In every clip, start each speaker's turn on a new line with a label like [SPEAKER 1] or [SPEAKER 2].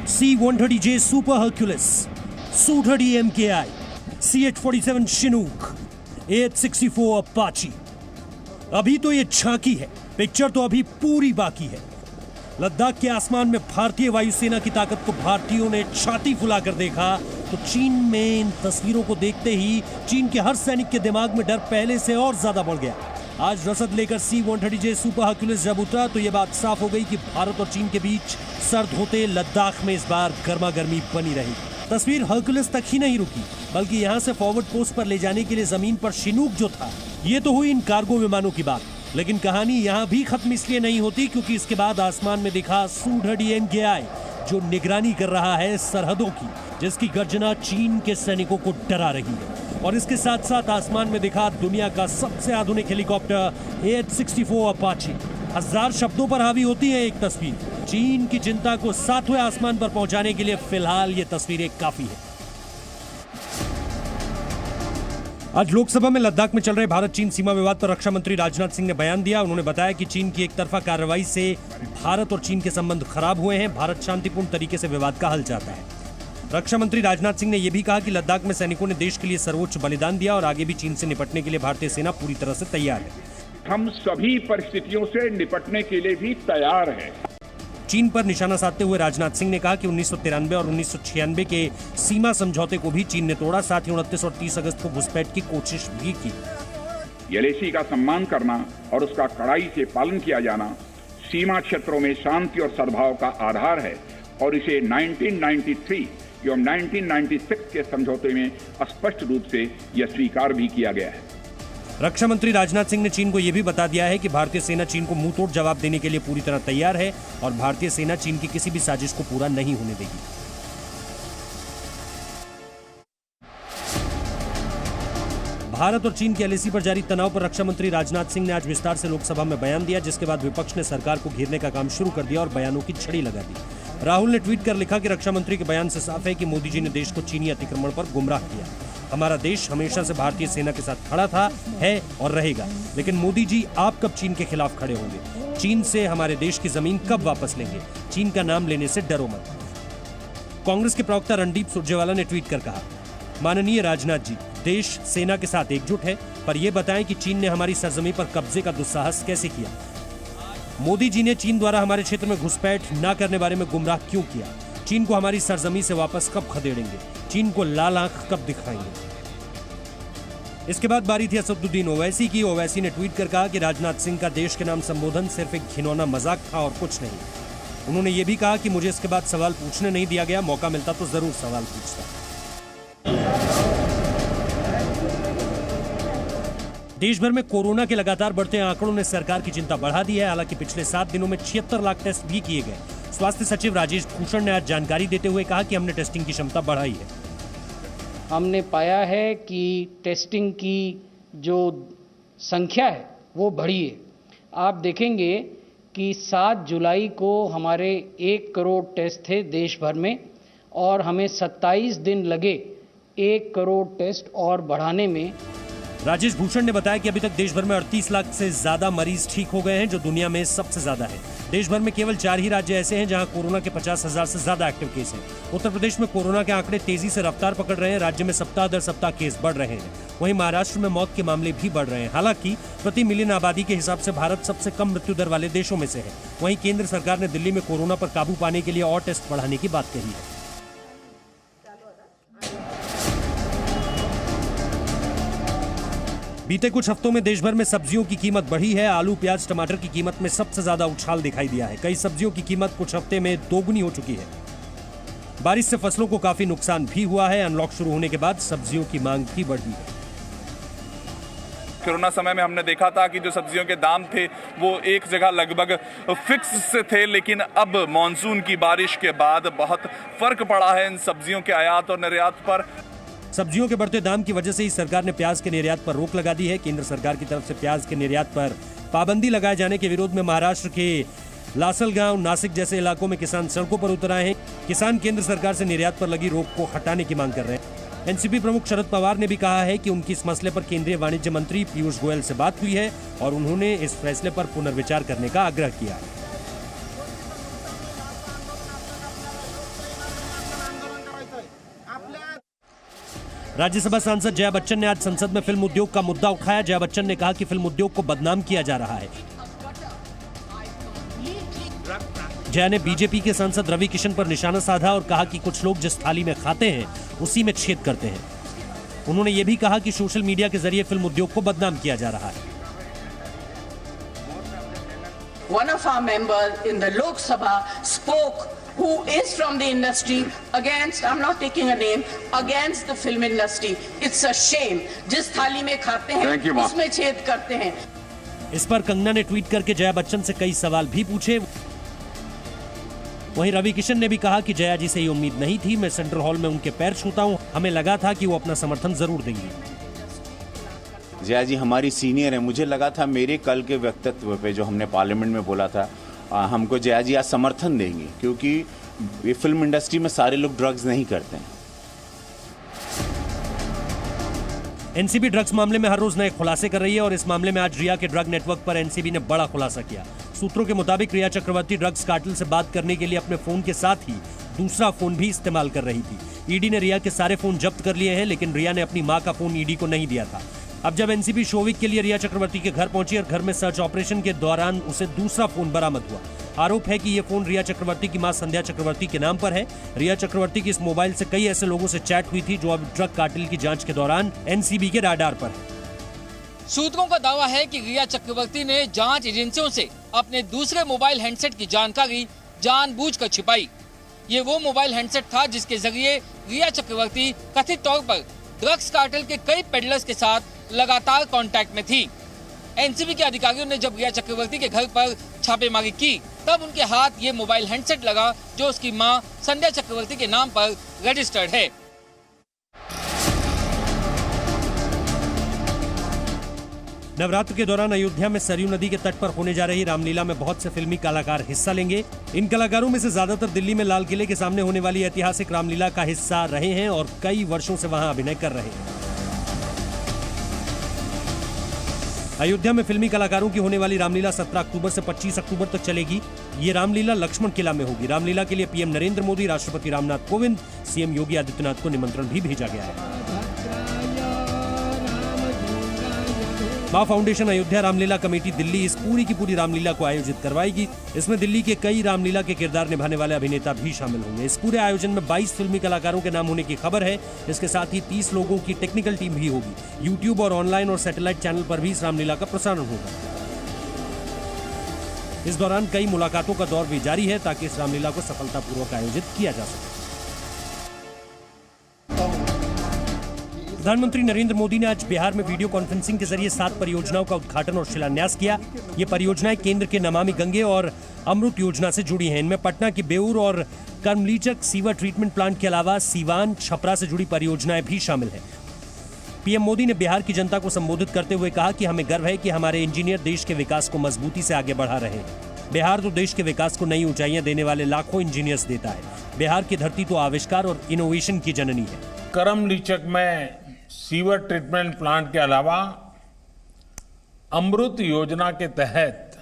[SPEAKER 1] C-130J super Hercules, Su-30 MKI, CH-47 Chinook, AH-64 Apache. अभी तो ये झांकी है, पिक्चर तो अभी पूरी बाकी है। लद्दाख के आसमान में भारतीय वायुसेना की ताकत को भारतीयों ने छाती फुलाकर देखा तो चीन में इन तस्वीरों को देखते ही चीन के हर सैनिक के दिमाग में डर पहले से और ज्यादा बढ़ गया। आज रसद लेकर C-130J सुपर हर्क्यूलिस जब उतरा तो यह बात साफ हो गई कि भारत और चीन के बीच सर्द होते लद्दाख में इस बार गर्मा गर्मी बनी रही। तस्वीर हर्क्यूलिस तक ही नहीं रुकी, बल्कि यहाँ से फॉरवर्ड पोस्ट पर ले जाने के लिए जमीन पर शिनूक जो था, ये तो हुई इन कार्गो विमानों की बात। लेकिन कहानी यहाँ भी खत्म इसलिए नहीं होती क्योंकि इसके बाद आसमान में दिखा Su-30 MKI, जो निगरानी कर रहा है सरहदों की, जिसकी गर्जना चीन के सैनिकों को डरा रही है। और इसके साथ साथ आसमान में दिखा दुनिया का सबसे आधुनिक हेलीकॉप्टर AH-64 अपाची। हजार शब्दों पर हावी होती है एक तस्वीर। चीन की चिंता को 7वें आसमान पर पहुंचाने के लिए फिलहाल ये तस्वीरें काफी है। आज लोकसभा में लद्दाख में चल रहे भारत चीन सीमा विवाद पर रक्षा मंत्री राजनाथ सिंह ने बयान दिया। उन्होंने बताया कि चीन की एक तरफा कार्रवाई से भारत और चीन के संबंध खराब हुए हैं। भारत शांतिपूर्ण तरीके से विवाद का हल चाहता है। रक्षा मंत्री राजनाथ सिंह ने यह भी कहा कि लद्दाख में सैनिकों ने देश के लिए सर्वोच्च बलिदान दिया और आगे भी चीन से निपटने के लिए भारतीय सेना पूरी तरह से तैयार है।
[SPEAKER 2] हम सभी परिस्थितियों से निपटने के लिए भी तैयार हैं।
[SPEAKER 1] चीन पर निशाना साधते हुए राजनाथ सिंह ने कहा कि 1993 और 1996 के सीमा समझौते को भी चीन ने तोड़ा। साथ ही 29 और 30 अगस्त को घुसपैठ की कोशिश भी की।
[SPEAKER 2] एलएसी का सम्मान करना और उसका कड़ाई से पालन किया जाना सीमा क्षेत्रों में शांति और सद्भाव का आधार है और इसे 1993 एवं 1996 के समझौते में स्पष्ट रूप से यह स्वीकार भी किया गया है।
[SPEAKER 1] रक्षा मंत्री राजनाथ सिंह ने चीन को यह भी बता दिया है कि भारतीय सेना चीन को मुंहतोड़ जवाब देने के लिए पूरी तरह तैयार है और भारतीय सेना चीन की किसी भी साजिश को पूरा नहीं होने देगी। भारत और चीन के एलएसी पर जारी तनाव पर रक्षा मंत्री राजनाथ सिंह ने आज विस्तार से लोकसभा में बयान दिया, जिसके बाद विपक्ष ने सरकार को घेरने का काम शुरू कर दिया और बयानों की छड़ी लगा दी। राहुल ने ट्वीट कर लिखा कि रक्षा मंत्री के बयान से साफ है कि मोदी जी ने देश को चीनी अतिक्रमण पर गुमराह किया। हमारा देश हमेशा से भारतीय सेना के साथ खड़ा था, है और रहेगा। लेकिन मोदी जी, आप कब चीन के खिलाफ खड़े होंगे? चीन से हमारे देश की जमीन कब वापस लेंगे? चीन का नाम लेने से डरो मत। कांग्रेस के प्रवक्ता रणदीप सुरजेवाला ने ट्वीट कर कहा, माननीय राजनाथ जी, देश सेना के साथ एकजुट है, पर यह बताएं कि चीन ने हमारी सरजमीन पर कब्जे का दुस्साहस कैसे किया। मोदी जी ने चीन द्वारा हमारे क्षेत्र में घुसपैठ न करने बारे में गुमराह क्यों किया? चीन को हमारी सरजमीन से वापस कब खदेड़ेंगे? चीन को लाल आंख कब दिखाएंगे? इसके बाद बारी थी असदुद्दीन ओवैसी की। ओवैसी ने ट्वीट कर कहा कि राजनाथ सिंह का देश के नाम संबोधन सिर्फ एक घिनौना मजाक था और कुछ नहीं। उन्होंने ये भी कहा कि मुझे इसके बाद सवाल पूछने नहीं दिया गया, मौका मिलता तो जरूर सवाल पूछता। देश भर में कोरोना के लगातार बढ़ते आंकड़ों ने सरकार की चिंता बढ़ा दी है। हालांकि पिछले 7 दिनों में 76 लाख टेस्ट भी किए गए। स्वास्थ्य सचिव राजेश भूषण ने आज जानकारी देते हुए कहा कि हमने टेस्टिंग की क्षमता बढ़ाई है।
[SPEAKER 3] हमने पाया है कि टेस्टिंग की जो संख्या है वो बढ़ी है। आप देखेंगे कि 7 जुलाई को हमारे 1 करोड़ टेस्ट थे देश भर में और हमें 27 दिन लगे 1 करोड़ टेस्ट और बढ़ाने में।
[SPEAKER 1] राजेश भूषण ने बताया कि अभी तक देश भर में 38 लाख से ज्यादा मरीज ठीक हो गए हैं, जो दुनिया में सबसे ज्यादा है। देश भर में केवल 4 ही राज्य ऐसे हैं जहां कोरोना के 50,000 से ज्यादा एक्टिव केस हैं। उत्तर प्रदेश में कोरोना के आंकड़े तेजी से रफ्तार पकड़ रहे हैं। राज्य में सप्ताह दर सप्ताह केस बढ़ रहे हैं। वहीं महाराष्ट्र में मौत के मामले भी बढ़ रहे हैं। हालांकि प्रति मिलियन आबादी के हिसाब से भारत सबसे कम मृत्यु दर वाले देशों में से है। वहीं केंद्र सरकार ने दिल्ली में कोरोना पर काबू पाने के लिए और टेस्ट बढ़ाने की बात कही है। बीते कुछ हफ्तों में देश भर में सब्जियों की कीमत बढ़ी है। आलू, प्याज, टमाटर की कीमत में सबसे ज्यादा उछाल दिखाई दिया है। कई सब्जियों की कीमत कुछ हफ्ते में दोगुनी हो चुकी है। बारिश से फसलों को काफी नुकसान भी हुआ है। अनलॉक शुरू होने के बाद सब्जियों की मांग भी बढ़ी है।
[SPEAKER 4] कोरोना समय में हमने देखा था कि जो सब्जियों के दाम थे वो एक जगह लगभग फिक्स से थे, लेकिन अब मानसून की बारिश के बाद बहुत फर्क पड़ा है इन सब्जियों के आयात और निर्यात पर।
[SPEAKER 1] सब्जियों के बढ़ते दाम की वजह से ही सरकार ने प्याज के निर्यात पर रोक लगा दी है। केंद्र सरकार की तरफ से प्याज के निर्यात पर पाबंदी लगाए जाने के विरोध में महाराष्ट्र के लासलगांव, नासिक जैसे इलाकों में किसान सड़कों पर उतर आए हैं। किसान केंद्र सरकार से निर्यात पर लगी रोक को हटाने की मांग कर रहे हैं। एनसीपी प्रमुख शरद पवार ने भी कहा है कि उनकी इस मसले पर केंद्रीय वाणिज्य मंत्री पीयूष गोयल से बात हुई है और उन्होंने इस फैसले पर पुनर्विचार करने का आग्रह किया है। राज्यसभा सांसद जया बच्चन ने आज संसद में फिल्म उद्योग का मुद्दा उठाया। जया बच्चन ने कहा कि फिल्म उद्योग को बदनाम किया जा रहा है। जया ने बीजेपी के सांसद रवि किशन पर निशाना साधा और कहा कि कुछ लोग जिस थाली में खाते हैं उसी में छेद करते हैं। उन्होंने ये भी कहा कि सोशल मीडिया के जरिए फिल्म उद्योग को बदनाम किया जा रहा है।
[SPEAKER 5] One of our members in the Lok Sabha spoke, who is from the industry, against, I'm not taking a name, against the film industry. It's a shame. जिस थाली में खाते हैं उसमें छेद करते हैं।
[SPEAKER 1] इस पर कंगना ने ट्वीट करके जया बच्चन से कई सवाल भी पूछे। वहीं रवि किशन ने भी कहा कि जया जी से ये उम्मीद नहीं थी। मैं सेंट्रल हॉल में उनके पैर छूता हूं। हमें लगा था कि वो अपना समर्थन जरूर देंगी।
[SPEAKER 6] जया जी हमारी सीनियर है। मुझे लगा था मेरे कल के वक्तव्य पे जो हमने पार्लियामेंट में बोला था, हमको जया जी आज समर्थन देंगी, क्योंकि ये फिल्म इंडस्ट्री में सारे लोग ड्रग्स नहीं करते हैं।
[SPEAKER 1] एनसीबी ड्रग्स मामले में हर रोज नए खुलासे कर रही है और इस मामले में आज रिया के ड्रग नेटवर्क पर एनसीबी ने बड़ा खुलासा किया। सूत्रों के मुताबिक रिया चक्रवर्ती ड्रग्स कार्टेल से बात करने के लिए अपने फोन के साथ ही दूसरा फोन भी इस्तेमाल कर रही थी। ईडी ने रिया के सारे फोन जब्त कर लिए हैं, लेकिन रिया ने अपनी मां का फोन ईडी को नहीं दिया था। अब जब एनसीबी शोविक के लिए रिया चक्रवर्ती के घर पहुंची और घर में सर्च ऑपरेशन के दौरान उसे दूसरा फोन बरामद हुआ। आरोप है कि यह फोन रिया चक्रवर्ती की मां संध्या चक्रवर्ती के नाम पर है। रिया चक्रवर्ती की इस मोबाइल से कई ऐसे लोगों से चैट हुई थी जो अब ड्रग कार्टेल की जांच के दौरान एनसीबी के राडार पर है।
[SPEAKER 7] सूत्रों का दावा है कि रिया चक्रवर्ती ने जांच एजेंसियों से अपने दूसरे मोबाइल हैंडसेट की जानकारी जानबूझकर छिपाई। ये वो मोबाइल हैंडसेट था जिसके जरिए रिया चक्रवर्ती कथित तौर पर ड्रग्स कार्टेल के कई पेडलर्स के साथ लगातार कांटेक्ट में थी। एनसीबी के अधिकारियों ने जब रिया चक्रवर्ती के घर पर छापेमारी की, तब उनके हाथ ये मोबाइल हैंडसेट लगा जो उसकी मां संध्या चक्रवर्ती के नाम पर रजिस्टर्ड है।
[SPEAKER 1] नवरात्र के दौरान अयोध्या में सरयू नदी के तट पर होने जा रही रामलीला में बहुत से फिल्मी कलाकार हिस्सा लेंगे। इन कलाकारों में से ज्यादातर दिल्ली में लाल किले के सामने होने वाली ऐतिहासिक रामलीला का हिस्सा रहे हैं और कई वर्षों से वहां अभिनय कर रहे हैं। अयोध्या में फिल्मी कलाकारों की होने वाली रामलीला 17 अक्टूबर से 25 अक्टूबर तक चलेगी। ये रामलीला लक्ष्मण किला में होगी। रामलीला के लिए पीएम नरेंद्र मोदी, राष्ट्रपति रामनाथ कोविंद, सीएम योगी आदित्यनाथ को निमंत्रण भी भेजा गया है। मां फाउंडेशन अयोध्या रामलीला कमेटी दिल्ली इस पूरी की पूरी रामलीला को आयोजित करवाएगी। इसमें दिल्ली के कई रामलीला के किरदार निभाने वाले अभिनेता भी शामिल होंगे। इस पूरे आयोजन में 22 फिल्मी कलाकारों के नाम होने की खबर है। इसके साथ ही 30 लोगों की टेक्निकल टीम भी होगी। यूट्यूब और ऑनलाइन और सैटेलाइट चैनल पर भी इस रामलीला का प्रसारण होगा। इस दौरान कई मुलाकातों का दौर भी जारी है ताकि इस रामलीला को सफलतापूर्वक आयोजित किया जा सके। प्रधानमंत्री नरेंद्र मोदी ने आज बिहार में वीडियो कॉन्फ्रेंसिंग के जरिए 7 परियोजनाओं का उद्घाटन और शिलान्यास किया। ये परियोजनाएं केंद्र के नमामि गंगे और अमृत योजना से जुड़ी हैं। इनमें पटना की बेउर और कर्मलीचक सीवर ट्रीटमेंट प्लांट के अलावा सीवान, छपरा से जुड़ी परियोजनाएं भी शामिल हैं। पीएम मोदी ने बिहार की जनता को संबोधित करते हुए कहा कि हमें गर्व है कि हमारे इंजीनियर देश के विकास को मजबूती से आगे बढ़ा रहे हैं। बिहार तो देश के विकास को नई ऊंचाइयां देने वाले लाखों इंजीनियर्स देता है। बिहार की धरती तो आविष्कार और इनोवेशन की जननी है।
[SPEAKER 8] करमलीचक में सीवर ट्रीटमेंट प्लांट के अलावा अमृत योजना के तहत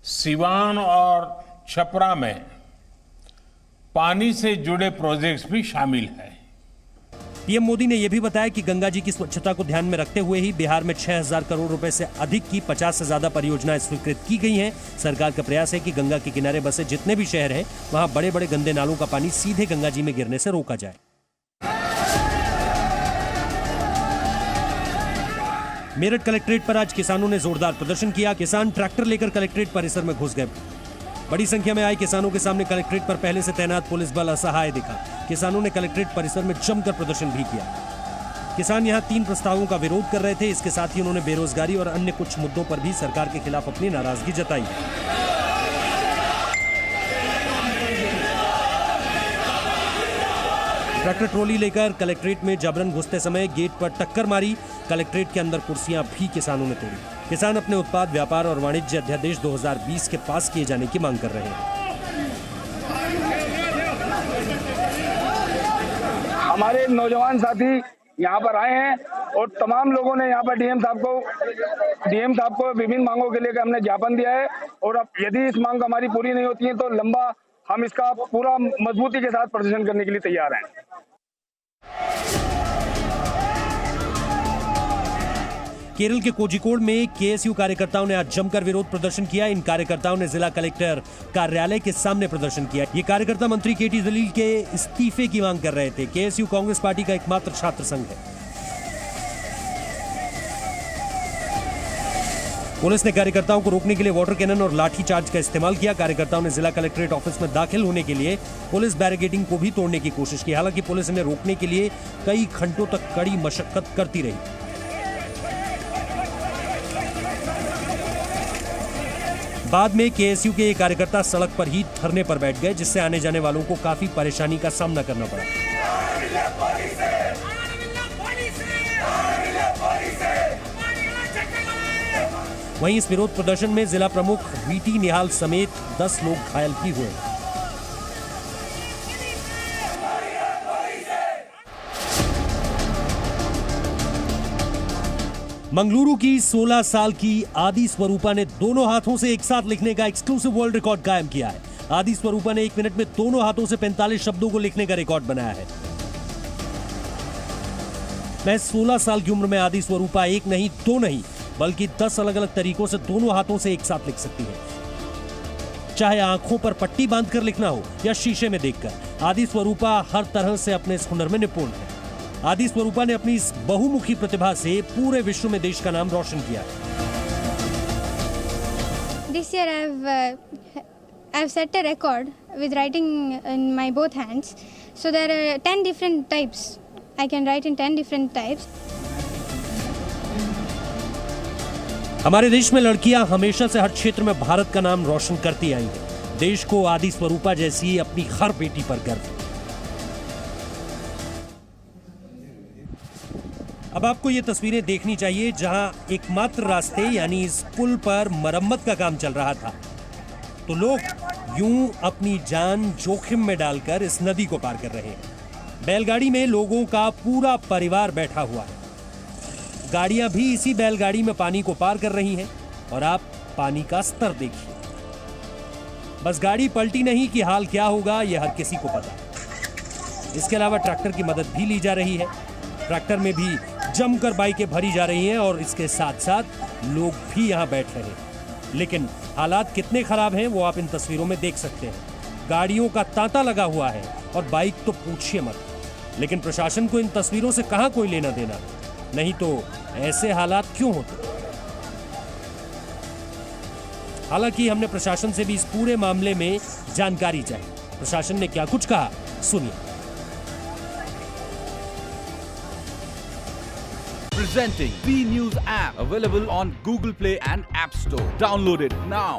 [SPEAKER 8] सिवान और छपरा में पानी से जुड़े प्रोजेक्ट्स भी शामिल हैं।
[SPEAKER 1] पीएम मोदी ने यह भी बताया कि गंगा जी की स्वच्छता को ध्यान में रखते हुए ही बिहार में 6000 करोड़ रुपए से अधिक की 50 से ज्यादा परियोजनाएं स्वीकृत की गई हैं। सरकार का प्रयास है कि गंगा के किनारे बसे जितने भी शहर हैं, वहां बड़े बड़े गंदे नालों का पानी सीधे गंगा जी में गिरने से रोका जाए। मेरठ कलेक्ट्रेट पर आज किसानों ने जोरदार प्रदर्शन किया। किसान ट्रैक्टर लेकर कलेक्ट्रेट परिसर में घुस गए। बड़ी संख्या में आए किसानों के सामने कलेक्ट्रेट पर पहले से तैनात पुलिस बल असहाय दिखा। किसानों ने कलेक्ट्रेट परिसर में जमकर प्रदर्शन भी किया। किसान यहां 3 प्रस्तावों का विरोध कर रहे थे। इसके साथ ही उन्होंने बेरोजगारी और अन्य कुछ मुद्दों पर भी सरकार के खिलाफ अपनी नाराजगी जताई। ट्रैक्टर ट्रॉली लेकर कलेक्ट्रेट में जबरन घुसते समय गेट पर टक्कर मारी। कलेक्ट्रेट के अंदर कुर्सियां भी किसानों ने तोड़ी। किसान अपने उत्पाद व्यापार और वाणिज्य अध्यादेश 2020 के पास किए जाने की मांग कर रहे हैं।
[SPEAKER 9] हमारे नौजवान साथी यहाँ पर आए हैं और तमाम लोगों ने यहाँ पर डीएम साहब को विभिन्न मांगों के लिए हमने ज्ञापन दिया है और अब यदि इस मांग हमारी पूरी नहीं होती है तो लंबा हम इसका पूरा मजबूती के साथ प्रदर्शन करने के लिए तैयार हैं।
[SPEAKER 1] केरल के कोझिकोड में केएसयू कार्यकर्ताओं ने आज जमकर विरोध प्रदर्शन किया। इन कार्यकर्ताओं ने जिला कलेक्टर कार्यालय के सामने प्रदर्शन किया। ये कार्यकर्ता मंत्री केटी जलील के इस्तीफे की मांग कर रहे थे। केएसयू कांग्रेस पार्टी का एकमात्र छात्र संघ है। पुलिस ने कार्यकर्ताओं को रोकने के लिए वाटर कैनन और लाठी चार्ज का इस्तेमाल किया। कार्यकर्ताओं ने जिला कलेक्ट्रेट ऑफिस में दाखिल होने के लिए पुलिस बैरिकेडिंग को भी तोड़ने की कोशिश की। हालांकि पुलिस इन्हें रोकने के लिए कई घंटों तक कड़ी मशक्कत करती रही। बाद में केएसयू के ये कार्यकर्ता सड़क पर ही धरने पर बैठ गए, जिससे आने जाने वालों को काफी परेशानी का सामना करना पड़ा। वहीं इस विरोध प्रदर्शन में जिला प्रमुख वीटी निहाल समेत 10 लोग घायल भी हुए। मंगलुरु की 16 साल की आदि स्वरूपा ने दोनों हाथों से एक साथ लिखने का एक्सक्लूसिव वर्ल्ड रिकॉर्ड कायम किया है। आदि स्वरूपा ने 1 मिनट में दोनों हाथों से 45 शब्दों को लिखने का रिकॉर्ड बनाया है। मैं 16 साल की उम्र में आदि स्वरूपा एक नहीं, दो नहीं, बल्कि 10 अलग अलग तरीकों से दोनों हाथों से एक साथ लिख सकती है। चाहे आंखों पर पट्टी बांधकर लिखना हो या शीशे में देखकर, आदि स्वरूपा हर तरह से अपने इस हुनर में निपुण है। आदि स्वरूपा ने अपनी इस बहुमुखी प्रतिभा से पूरे विश्व में देश का नाम रोशन किया है।
[SPEAKER 10] This year I've set a record with writing in my both hands. So there are 10 different types. I can write in 10 different types.
[SPEAKER 1] हमारे देश में लड़कियां हमेशा से हर क्षेत्र में भारत का नाम रोशन करती आई हैं। देश को आदि स्वरूपा जैसी अपनी हर बेटी पर गर्व है। अब आपको ये तस्वीरें देखनी चाहिए जहां एकमात्र रास्ते यानी इस पुल पर मरम्मत का काम चल रहा था, तो लोग यूं अपनी जान जोखिम में डालकर इस नदी को पार कर रहे हैं। बैलगाड़ी में लोगों का पूरा परिवार बैठा हुआ है। गाड़ियां भी इसी बैलगाड़ी में पानी को पार कर रही हैं और आप पानी का स्तर देखिए। बस गाड़ी पलटी नहीं कि हाल क्या होगा यह हर किसी को पता है। इसके अलावा ट्रैक्टर की मदद भी ली जा रही है। ट्रैक्टर में भी जमकर बाइकें भरी जा रही हैं और इसके साथ साथ लोग भी यहां बैठ रहे हैं। लेकिन हालात कितने खराब हैं वो आप इन तस्वीरों में देख सकते हैं। गाड़ियों का तांता लगा हुआ है और बाइक तो पूछिए मत। लेकिन प्रशासन को इन तस्वीरों से कहां कोई लेना देना, नहीं तो ऐसे हालात क्यों होते। हालांकि हमने प्रशासन से भी इस पूरे मामले में जानकारी चाहिए। प्रशासन ने क्या कुछ कहा, सुनिए।
[SPEAKER 11] Presenting B News app, available on Google Play and App Store. Download it now.